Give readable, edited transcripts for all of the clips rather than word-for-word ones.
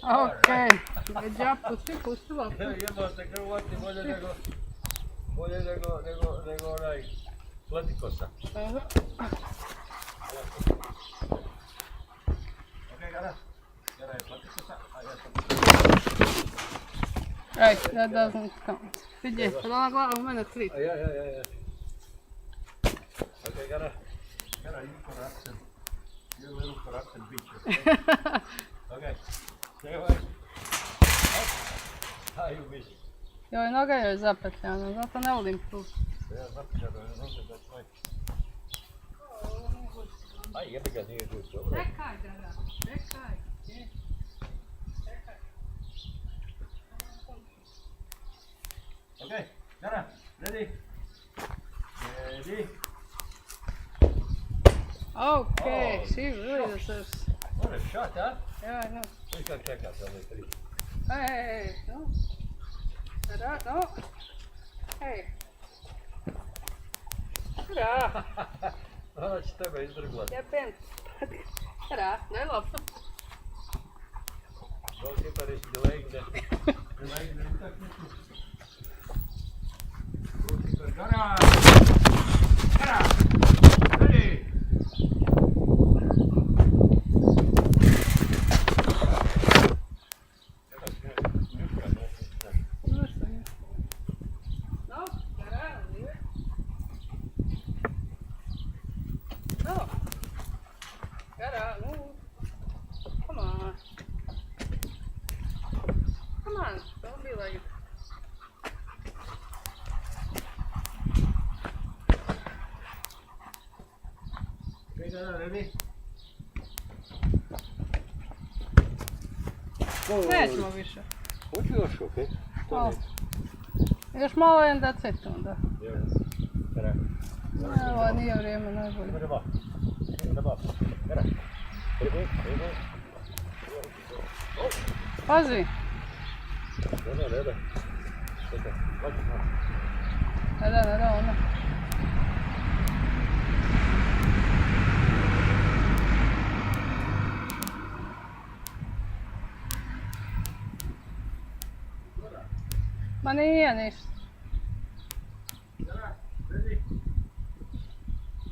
Okej, Leđa, pusti loptu. Jebote, krvoti bolje nego onaj pletikosa. Okej, Gara je pletikosa, a ja sam... Right, that doesn't count. Vidi, kad ona glava u mene tri. Ja. Okej, Gara, you corruption. You little corruption bitch. Okej, stay away. How you wish. Joj, noga joj je zapetljana, zato ne volim tu. Ja zapetljano je noge da tvoj. Aj, jebi ga, nije tu, dobro. Čekaj, Gara, čekaj. Okay, Gara, ready? Ready? Okay, Oh, she really deserves. What a shot, huh? Yeah, I know. We can check out only three. Hey, no. Gara, no. Hey. Gara, Ona će tebe izdrglat. jebem. Gara, daj loptu. Goalkeeper is delaying the utakmicu. Goalkeeper, Gara! Gara! Ready! No, Gara, leave it. No. Gara, move. Come on. Come on, don't be like... Okay, Gara, ready? Nećemo više. Hoću još, okej? Malo. Još malo and that's it onda. Gara. Ovo nije vrijeme najbolje. Give me the ball. Give me the ball. Gara. Ready? Pazi. Ne. Čekaj, hoću. Ne da, ono. Ma nije ništa. Gara, ready?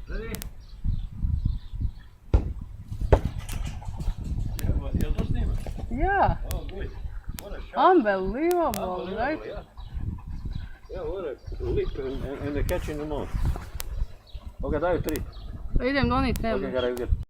Ready? Jel to snima? Ja, Oh, good. What a shot. unbelievable, right? Yeah, what a leap and the catch in the mouth. Okay, daju tri. Idem donit, Okay, nema. Gara, you get